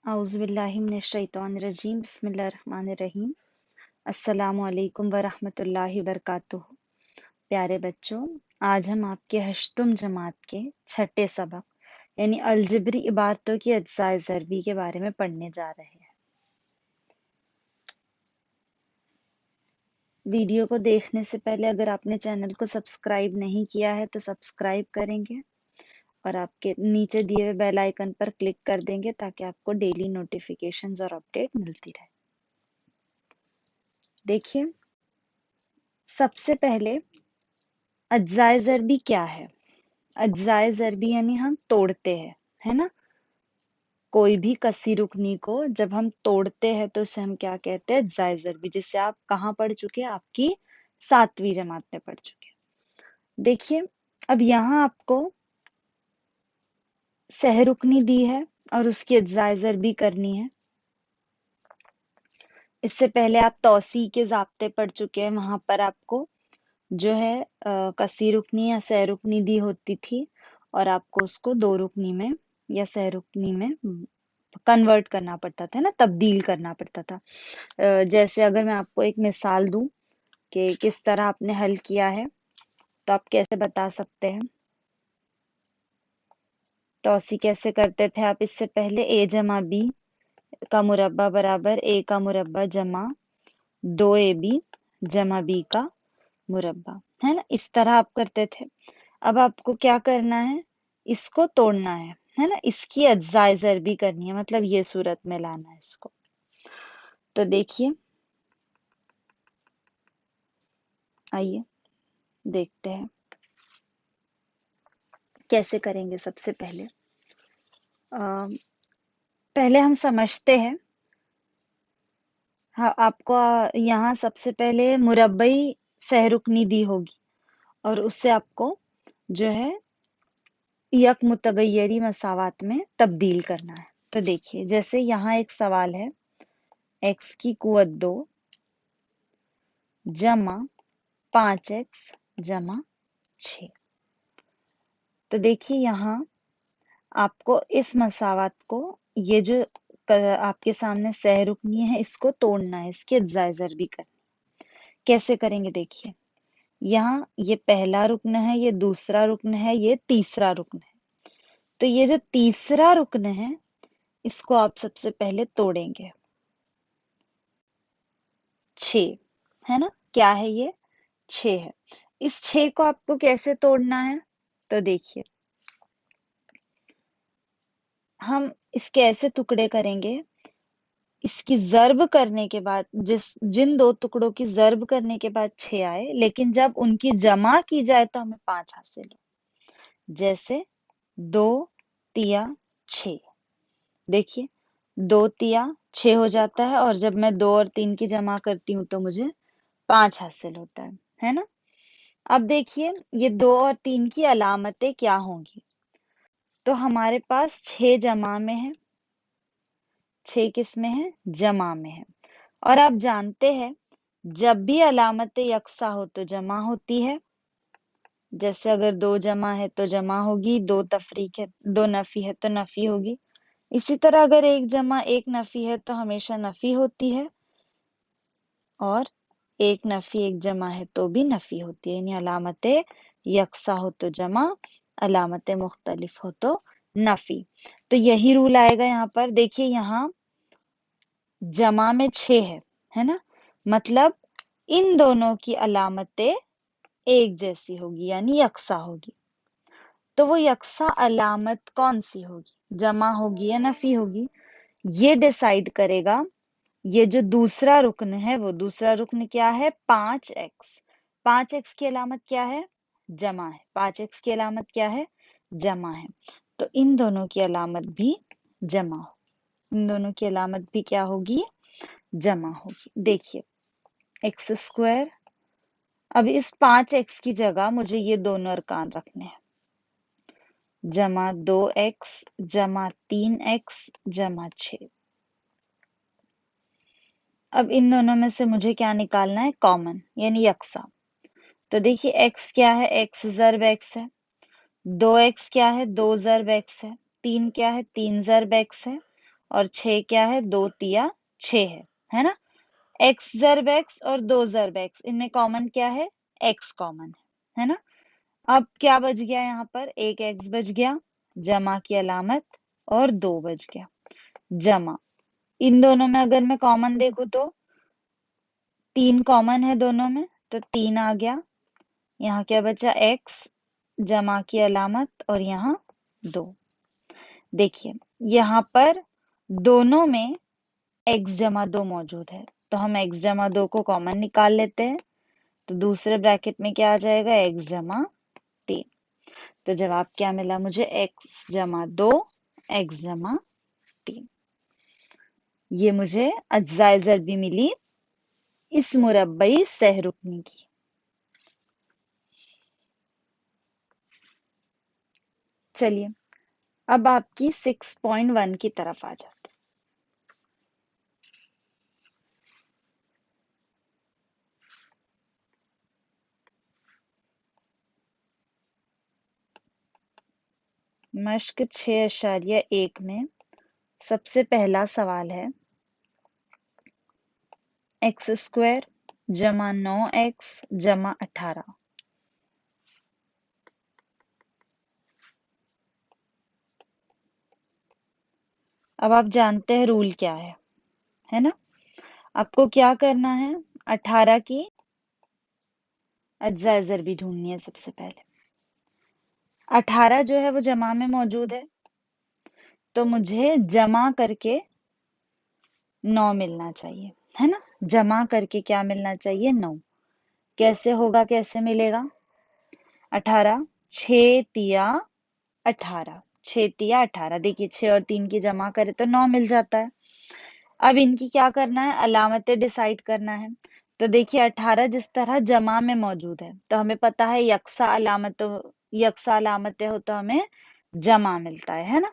औज़ुबिल्लाहिमिनश्शैतानिर्रजीम बिस्मिल्लाहिर्रहमानिर्रहीम अस्सलामु अलैकुम वरहमतुल्लाहि वबरकातुहू। प्यारे बच्चों, आज हम आपके हश्तुम जमात के छठे सबक यानी अलजबरी इबारतों की अज्जाए ज़रबी के बारे में पढ़ने जा रहे हैं। वीडियो को देखने से पहले अगर आपने चैनल को सब्सक्राइब नहीं किया है तो सब्सक्राइब करेंगे और आपके नीचे दिए हुए बेल आइकन पर क्लिक कर देंगे ताकि आपको डेली नोटिफिकेशंस और अपडेट मिलती रहे। देखिए, सबसे पहले अज्जाए ज़रबी क्या है? अज्जाए ज़रबी यानी हम तोड़ते हैं, है ना? कोई भी कसी रुकनी को जब हम तोड़ते हैं तो उसे हम क्या कहते हैं? अज्जाए ज़रबी, जिसे आप कहाँ पढ़ चुके हैं? आपकी 7वीं जमात में पढ़ चुके हैं। देखिए, अब यहाँ आपको सहरुकनी दी है और उसकी अज्जाए ज़रबी करनी है। इससे पहले आप तौसी के ज़ाब्ते पढ़ चुके हैं, वहां पर आपको जो है कसी रुकनी या सह रुकनी दी होती थी और आपको उसको दो रुकनी में या सह रुकनी में कन्वर्ट करना पड़ता था ना, तब्दील करना पड़ता था। जैसे अगर मैं आपको एक मिसाल दूं कि किस तरह आपने हल किया है तो आप कैसे बता सकते हैं? तौसी कैसे करते थे आप? इससे पहले ए जमा बी का मुरब्बा बराबर ए का मुरब्बा जमा 2ab जमा बी का मुरब्बा, है ना? इस तरह आप करते थे। अब आपको क्या करना है? इसको तोड़ना है ना? इसकी अज्जाए ज़रबी करनी है, मतलब ये सूरत में लाना है इसको। तो देखिए, आइए देखते हैं कैसे करेंगे। सबसे पहले पहले हम समझते हैं। हाँ, आपको यहाँ सबसे पहले मुरब्बई सहरुकनी दी होगी और उससे आपको जो है यक मुतगय्यरी मसावात में तब्दील करना है। तो देखिए, जैसे यहाँ एक सवाल है, x की कुवत 2 जमा 5x जमा 6। तो देखिए, यहाँ आपको इस मसावत को, ये जो आपके सामने सहरुकनी है, इसको तोड़ना है, इसकी अज्जाए ज़रबी करनी। कैसे करेंगे? देखिए, यहाँ ये पहला रुकन है, ये दूसरा रुकन है, ये तीसरा रुकन है। तो ये जो तीसरा रुकन है, इसको आप सबसे पहले तोड़ेंगे। 6 है ना? क्या है ये? 6 है। इस 6 को आपको कैसे तोड़ना है? तो देखिए, हम इसके ऐसे टुकड़े करेंगे, इसकी ज़र्ब करने के बाद जिन दो टुकड़ों की ज़र्ब करने के बाद 6 आए, लेकिन जब उनकी जमा की जाए तो हमें 5 हासिल हो। जैसे 2 तिया 6। देखिए, 2 तिया 6 हो जाता है और जब मैं 2 और 3 की जमा करती हूँ तो मुझे 5 हासिल होता है ना? अब देखिए, ये 2 और 3 की अलामतें क्या होंगी? तो हमारे पास 6 जमा में है, 6 किस में है? जमा में है। और आप जानते हैं, जब भी अलामतें यकसा हो तो जमा होती है। जैसे अगर 2 जमा है तो जमा होगी, 2 तफरीक है, 2 नफी है तो नफी होगी। इसी तरह अगर 1 जमा 1 नफी है तो हमेशा नफी होती है और 1 नफी 1 जमा है तो भी नफी होती है। यानी अलामतें यकसा हो तो जमा, अलामतें मुख्तलिफ हो तो नफी। तो यही रूल आएगा यहाँ पर। देखिए, यहाँ जमा में 6 है ना? मतलब इन दोनों की अलामतें एक जैसी होगी, यानी यकसा होगी। तो वो यकसा अलामत कौन सी होगी? जमा होगी या नफी होगी? ये डिसाइड करेगा ये जो दूसरा रुकन है। वो दूसरा रुकन क्या है? 5x। 5x की अलामत क्या है? जमा है। 5x की अलामत क्या है? जमा है। तो इन दोनों की अलामत भी जमा हो, इन दोनों की अलामत भी क्या होगी? जमा होगी। देखिए, एक्स स्क्वायर, अब इस 5x की जगह मुझे ये दोनों अरकान रखने हैं, जमा 2x जमा 3x जमा 6। अब इन दोनों में से मुझे क्या निकालना है? कॉमन, यानी यकसा। तो देखिए, x क्या है? x ज़र्ब x है। 2x क्या है? 2 ज़र्ब x है। 3 क्या है? 3 ज़र्ब x है। और 6 क्या है, 2 तिया 6 है ना। x ज़र्ब x और 2 ज़र्ब x, इनमें कॉमन क्या है, x कॉमन है ना। अब क्या बच गया यहाँ पर, एक x बच गया, जमा की अलामत, और 2 बच गया, जमा। इन दोनों में अगर मैं कॉमन देखूं तो 3 कॉमन है दोनों में, तो 3 आ गया। यहाँ क्या बचा, x, जमा की अलामत, और यहाँ 2। देखिए यहाँ पर दोनों में x जमा 2 मौजूद है, तो हम x जमा 2 को कॉमन निकाल लेते हैं। तो दूसरे ब्रैकेट में क्या आ जाएगा, x जमा 3। तो जवाब क्या मिला मुझे, x जमा 2, x जमा 3। ये मुझे अज्जाए ज़रबी मिली इस मुरब्बई सहरुकनी की। चलिए अब आपकी 6.1 की तरफ आ जाते हैं। मश्क 6.1 में सबसे पहला सवाल है, एक्स स्क्वायर जमा 9x जमा 18। अब आप जानते हैं रूल क्या है ना। आपको क्या करना है, 18 की अज्जाए ज़रबी ढूंढनी है सबसे पहले। 18 जो है वो जमा में मौजूद तो मुझे जमा करके 9 मिलना चाहिए, है ना। जमा करके क्या मिलना चाहिए, 9। कैसे होगा, कैसे मिलेगा, 18 6 तिया 18, 6 तिया 18। देखिए 6 और 3 की जमा करे तो 9 मिल जाता है। अब इनकी क्या करना है, अलामतें डिसाइड करना है। तो देखिए 18 जिस तरह जमा में मौजूद है तो हमें पता है यक्सा अलामतें हो तो हमें जमा मिलता है ना।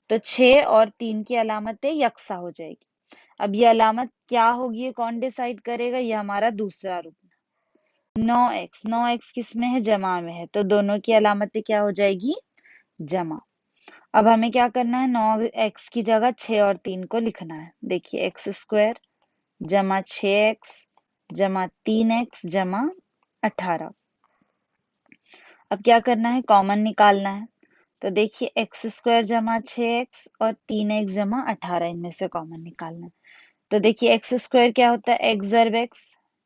तो 6 और 3 की अलामतें यक्सा हो जाएगी। अब ये अलामत क्या होगी, ये कौन डिसाइड करेगा, ये हमारा दूसरा रूप। 9x किस में है, जमा में है, तो दोनों की अलामतें क्या हो जाएगी, जमा। अब हमें क्या करना है, 9x की जगह 6 और 3 को लिखना है। देखिए एक्स स्क्वायर जमा 6x जमा 3x जमा 18। अब क्या करना है, कॉमन निकालना है। तो देखिए एक्स स्क्वायर जमा 6x और 3x जमा 18, इनमें से कॉमन निकालना है। तो देखिए एक्स स्क्वायर क्या होता है, x ज़र्ब x,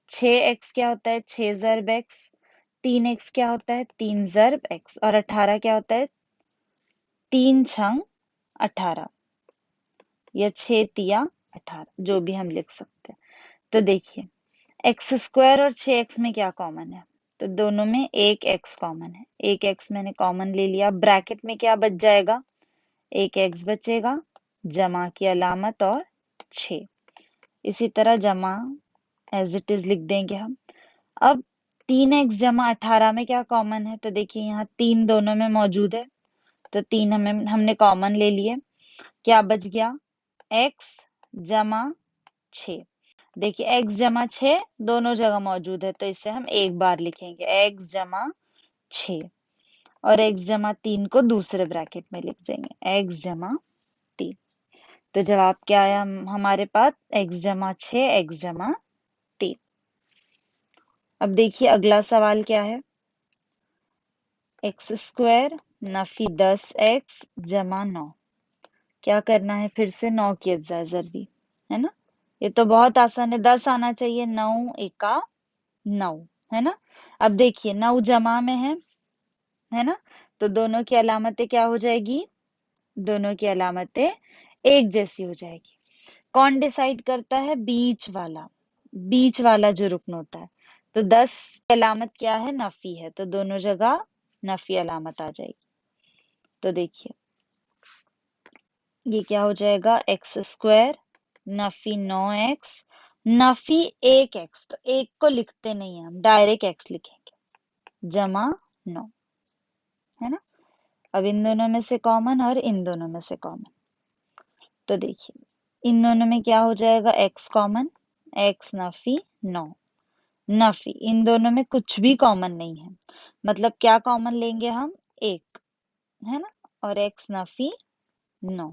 6x क्या होता है, 6 ज़र्ब x, 3x क्या होता है, 3 ज़र्ब x, और 18 क्या होता है, 3 छंग 18 या 6 तिया 18, जो भी हम लिख सकते हैं। तो देखिए एक्स स्क्वायर और 6x में क्या कॉमन है, तो दोनों में एक x कॉमन है। एक x मैंने कॉमन ले लिया, ब्रैकेट में क्या बच जाएगा, एक x बचेगा, जमा की अलामत और 6। इसी तरह जमा एज इट इज लिख देंगे हम। अब 3x जमा 18 में क्या कॉमन है, तो देखिए यहाँ 3 दोनों में मौजूद है, तो 3 हमने कॉमन ले लिए। क्या बच गया, x जमा 6। देखिए x जमा 6 दोनों जगह मौजूद है, तो इसे हम एक बार लिखेंगे, x जमा 6, और x जमा 3 को दूसरे ब्रैकेट में लिख देंगे, x जमा 3। तो जवाब क्या आया हमारे पास, x जमा 6, x जमा 3। अब देखिए अगला सवाल क्या है, एक्स स्क्वायर नफी 10x जमा 9। क्या करना है, फिर से 9 की अज्जा ज़रबी, है ना। ये तो बहुत आसान है, 10 आना चाहिए, 9 एका 9, है ना। अब देखिए 9 जमा में है ना, तो दोनों की अलामतें क्या हो जाएगी, दोनों की अलामतें एक जैसी हो जाएगी। कौन डिसाइड करता है, बीच वाला जो रुकन होता है। तो 10 की अलामत क्या है, नफी है, तो दोनों जगह नफी अलामत आ जाएगी। तो देखिए ये क्या हो जाएगा, x square Nafi 9x Nafi 1x, तो एक को लिखते नहीं है हम, डायरेक्ट x लिखेंगे, जमा 9, है ना। अब इन दोनों में से कॉमन और इन दोनों में से कॉमन, तो देखिए इन दोनों में क्या हो जाएगा, x कॉमन, x नफी 9, नफी, इन दोनों में कुछ भी कॉमन नहीं है, मतलब क्या कॉमन लेंगे हम, एक, है ना, और x नफी 9।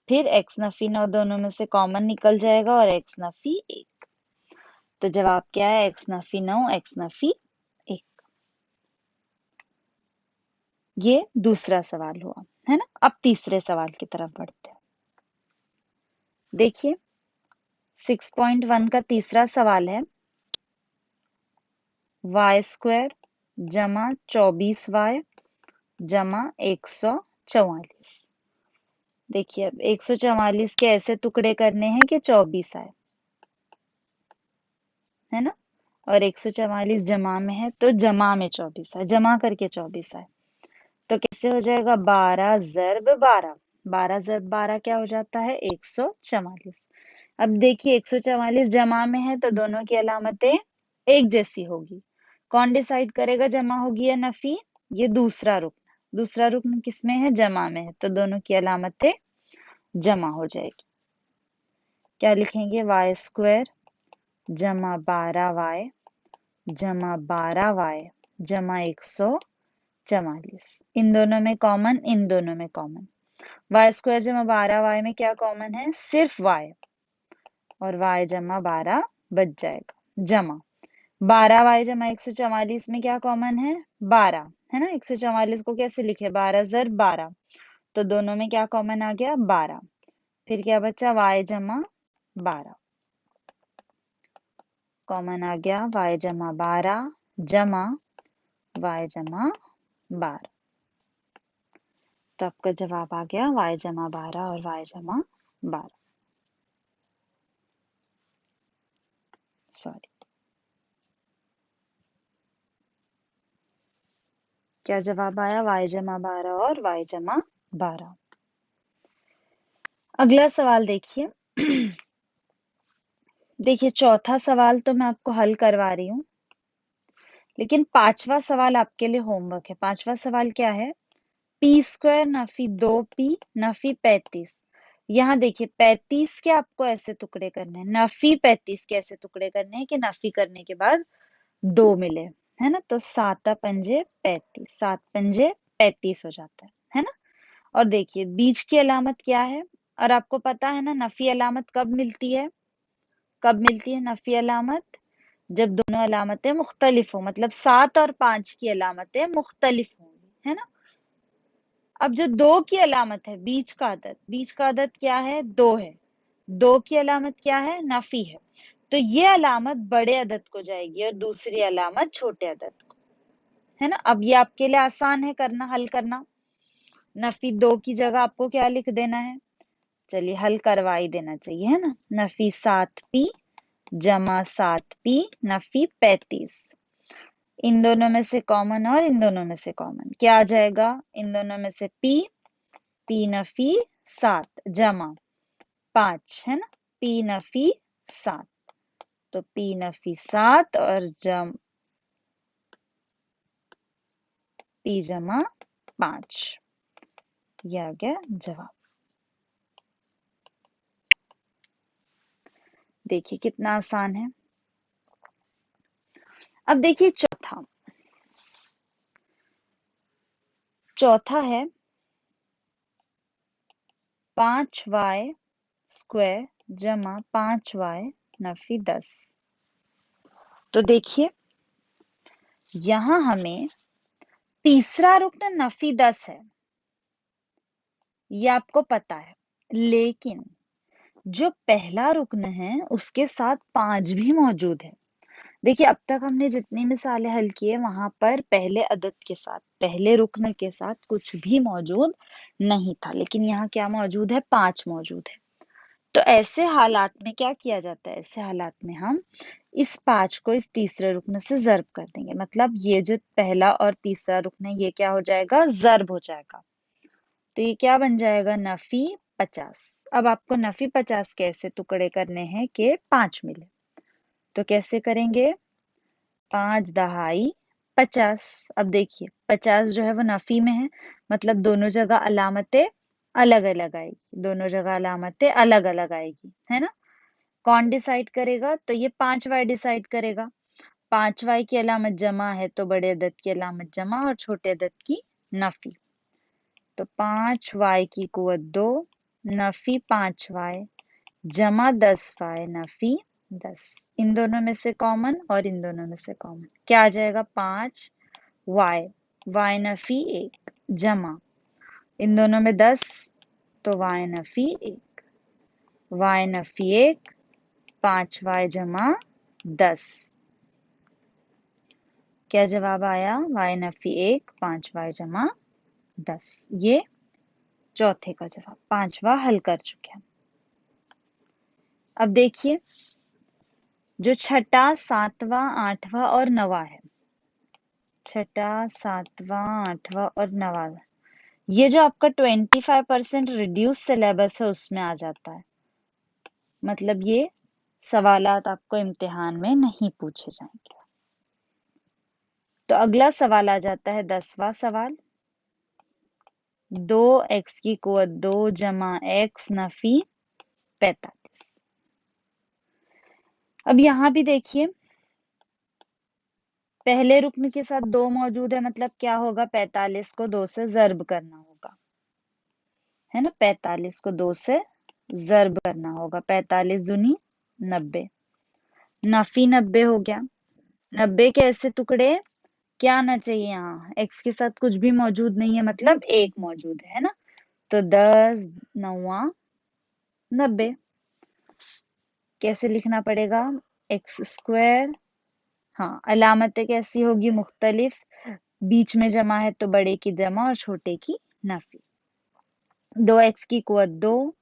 फिर एक्स नफी 9 दोनों में से कॉमन निकल जाएगा और एक्स नफी 1। तो जवाब क्या है? X Nafi 9 x Nafi 1। ये दूसरा सवाल हुआ, है ना। अब तीसरे सवाल की तरफ बढ़ते हैं। देखिए 6.1 का तीसरा सवाल है, y² जमा 24y जमा 144। देखिए अब 144 के ऐसे टुकड़े करने हैं कि 24 आए, है ना। और 144 जमा में है तो जमा में 24 आए, जमा करके 24 आए। तो कैसे हो जाएगा? 12 ज़र्ब 12, 12 ज़र्ब 12 क्या हो जाता है? 144। अब देखिए 144 जमा में है तो दोनों की अलामतें एक जैसी होगी। कौन डिसाइड करेगा जमा होगी या नफी? ये दूसरा रुकन। दूसरा रुकन किसमें है? जमा में है, तो दोनों की अलामतें जमा हो जाएगी। क्या लिखेंगे? y² जमा 12y जमा 12y जमा 144। इन दोनों में कॉमन, इन दोनों में कॉमन। y² जमा 12y में क्या कॉमन है? सिर्फ y, और y जमा 12 बच जाएगा। जमा 12y जमा 144 में क्या कॉमन है? 12, है ना। 144 को कैसे लिखे? 12 ज़र्ब 12, तो दोनों में क्या कॉमन आ गया? 12। फिर क्या बचा? y जमा 12 कॉमन आ गया, y जमा 12 जमा y जमा 12। तो आपका जवाब आ गया y जमा 12 और y जमा 12। सॉरी, क्या जवाब आया? y जमा 12 और y जमा 12। अगला सवाल देखिए। देखिए चौथा सवाल तो मैं आपको हल करवा रही हूँ, लेकिन पांचवा सवाल आपके लिए होमवर्क है। पांचवा सवाल क्या है? p² Nafi 2p Nafi 35। यहाँ देखिए 35 के आपको ऐसे टुकड़े करने हैं, नफी 35 के ऐसे टुकड़े करने हैं कि नफी करने के बाद 2 मिले, है ना। तो 7 पंजे 35, 7 पंजे 35 हो जाता है ना। और देखिए बीच की अलामत क्या है? और आपको पता है ना नफी अलामत कब मिलती है? कब मिलती है नफी अलामत? जब दोनों अलामतें मुख्तलिफ हो, मतलब 7 और 5 की अलामतें मुख्तलिफ होंगी, है ना। अब जो 2 की अलामत है, बीच का अदद, बीच का अदद क्या है? 2 है। 2 की अलामत क्या है? नफी है। तो ये अलामत बड़े अदद को जाएगी और दूसरी अलामत छोटे अदद को, है ना। अब ये आपके लिए आसान है करना, हल करना। नफी 2 की जगह आपको क्या लिख देना है? चलिए हल करवा ही देना चाहिए, है ना। नफी 7p जमा 7p नफी 35। इन दोनों में से कॉमन और इन दोनों में से कॉमन क्या आ जाएगा? इन दोनों में से p नफी 7 जमा 5, है ना। p नफी 7, तो p नफी 7 और p जमा 5, ये आ गया जवाब। देखिए कितना आसान है। अब देखिए चौथा, चौथा है 5y² जमा 5y नफी 10। तो देखिए यहां हमें तीसरा रुकन नफी 10 है, ये आपको पता है, लेकिन जो पहला रुकन है उसके साथ 5 भी मौजूद है। देखिए अब तक हमने जितनी मिसालें हल की है वहां पर पहले अदद के साथ, पहले रुकन के साथ कुछ भी मौजूद नहीं था, लेकिन यहाँ क्या मौजूद है? 5 मौजूद है। तो ऐसे हालात में क्या किया जाता है? ऐसे हालात में हम इस 5 को इस तीसरे रुकन से ज़र्ब कर देंगे, मतलब ये जो पहला और तीसरा रुकन है ये क्या हो जाएगा? ज़र्ब हो जाएगा। तो ये क्या बन जाएगा? नफी 50। अब आपको नफी 50 के ऐसे टुकड़े करने हैं कि 5 मिले, तो कैसे करेंगे? 5 दहाई 50। अब देखिए 50 जो है वो नफी में है, मतलब दोनों जगह अलामतें अलग अलग आएगी, दोनों जगह अलामतें अलग अलग आएगी, है ना। कौन डिसाइड करेगा? तो ये 5y डिसाइड करेगा। 5y की अलामत जमा है तो बड़े अदद की अलामत जमा और छोटे अदद की नफी। तो 5y की कुवत 2 नफी 5y जमा 10y नफी 10। इन दोनों में से कॉमन और इन दोनों में से कॉमन क्या आ जाएगा? 5y, y नफी 1 जमा इन दोनों में 10 तो y Nafi 1, y Nafi 1 5y जमा 10। क्या जवाब आया? y नफी 1 5y जमा 10। ये चौथे का जवाब, पांचवा हल कर चुके हैं। अब देखिए जो छठा, सातवां, आठवां और नवा है, छठा, सातवां, आठवां और नवा, ये जो आपका 25% रिड्यूस सिलेबस है उसमें आ जाता है। मतलब ये सवालात आपको इम्तिहान में नहीं पूछे जाएंगे। तो अगला सवाल आ जाता है 10वां सवाल। 2x की कुवत 2 जमा x नफी 45। अब यहां भी देखिए पहले रुकन के साथ 2 मौजूद है, मतलब क्या होगा? 45 को 2 से ज़र्ब करना होगा, है ना? 45 को 2 से ज़र्ब करना होगा। 45 दूनी 90, नफी 90 हो गया। 90 के ऐसे टुकड़े क्या आना चाहिए? यहाँ x के साथ कुछ भी मौजूद नहीं है, मतलब 1 मौजूद है ना? तो 10 9 90। कैसे लिखना पड़ेगा? एक्स स्क्वायर, हाँ अलामतें कैसी होगी? मुख्तलिफ, बीच में जमा है तो बड़े की जमा और छोटे की नफी। 2x की कुवत 2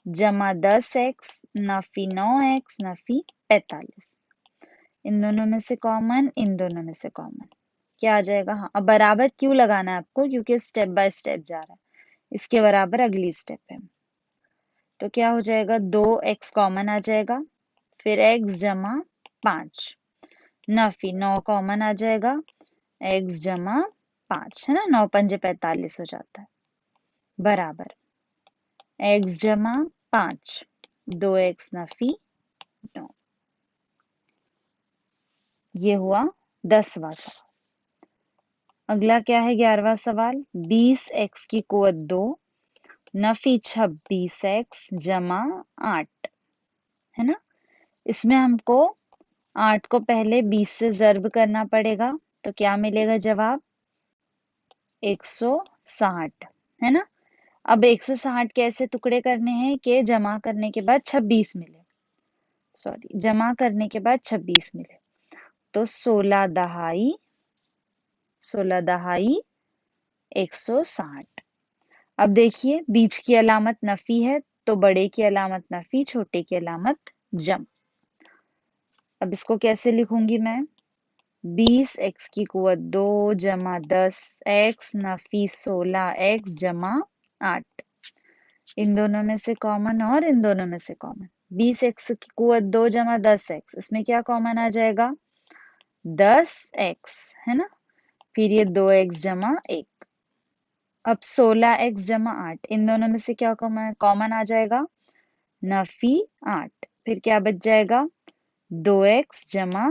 जमा 10x नफी 9x नफी 45। इन दोनों में से कॉमन, इन दोनों में से कॉमन क्या आ जाएगा? हाँ, अब बराबर क्यों लगाना है आपको? क्योंकि स्टेप बाय स्टेप जा रहा है, इसके बराबर अगली स्टेप है। तो क्या हो जाएगा? 2x कॉमन आ जाएगा, फिर x जमा 5 नफी 9 कॉमन आ जाएगा, x जमा 5, है ना? 9 पंजे 45 हो जाता है, बराबर x जमा 5 2x नफी 9। ये हुआ 10वां सवाल। अगला क्या है? 11वां सवाल। 20x की कुवत 2 नफी 26x जमा 8, है ना? इसमें हमको 8 को पहले 20 से ज़र्ब करना पड़ेगा, तो क्या मिलेगा जवाब? 160, है ना? अब 160 के ऐसे टुकड़े करने हैं कि जमा करने के बाद 26 मिले, सॉरी जमा करने के बाद 26 मिले। तो 16 दहाई 160। अब देखिए बीच की अलामत नफी है तो बड़े की अलामत नफी, छोटे की अलामत जम। अब इसको कैसे लिखूंगी मैं? 20x की कुवत 2 जमा 10x नफी 16x जमा 8। इन दोनों में से कॉमन और इन दोनों में से कॉमन। 20x की कुवत 2 जमा 10x, इसमें क्या कॉमन आ जाएगा? 10x, है ना? फिर ये 2x जमा 1। अब 16x जमा 8, इन दोनों में से क्या कॉमन आ जाएगा? नफी 8। फिर क्या बच जाएगा? 2x जमा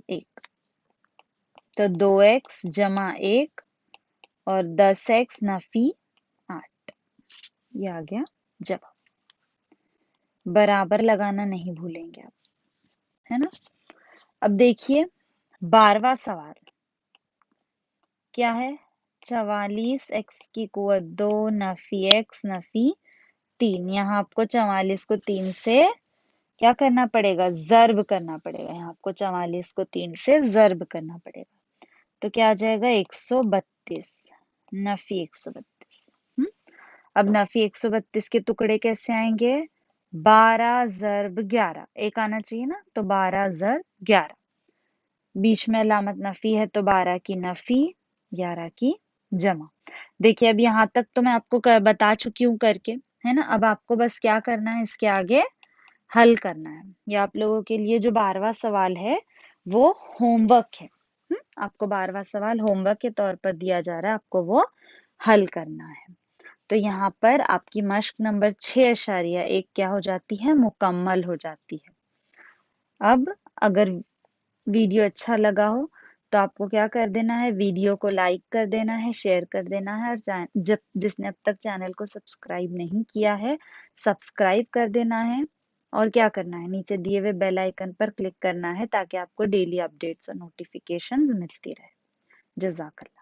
1। तो 2x जमा 1 और 10x नफी 8, ये आ गया जवाब। बराबर लगाना नहीं भूलेंगे आप, है ना? अब देखिए 12वां सवाल क्या है? 44x की कुवत 2 नफी x नफी 3। यहाँ आपको 44 को 3 से क्या करना पड़ेगा? ज़र्ब करना पड़ेगा। यहाँ आपको 44 को 3 से ज़र्ब करना पड़ेगा। तो क्या आ जाएगा? 132 नफी 132। अब नफी 132 के टुकड़े कैसे आएंगे? 12 ज़र्ब 11, एक आना चाहिए ना? तो 12 ज़र्ब 11, बीच में अलामत नफी है तो 12 की नफी 11 की जमा। देखिए अब यहाँ तक तो मैं आपको बता चुकी हूँ करके, है ना? अब आपको बस क्या करना है? इसके आगे हल करना है। ये आप लोगों के लिए जो 12वां सवाल है वो होमवर्क है। आपको 12वां सवाल होमवर्क के तौर पर दिया जा रहा है, आपको वो हल करना है। तो यहाँ पर आपकी मश्क नंबर 6.1 क्या हो जाती है? मुकम्मल हो जाती है। अब अगर वीडियो अच्छा लगा हो तो आपको क्या कर देना है, वीडियो को लाइक कर देना है, शेयर कर देना है, और जब जिसने अब तक चैनल को सब्सक्राइब नहीं किया है, सब्सक्राइब कर देना है। और क्या करना है, नीचे दिए हुए बेल आइकन पर क्लिक करना है ताकि आपको डेली अपडेट्स और नोटिफिकेशंस मिलती रहे। जज़ाकल्लाह।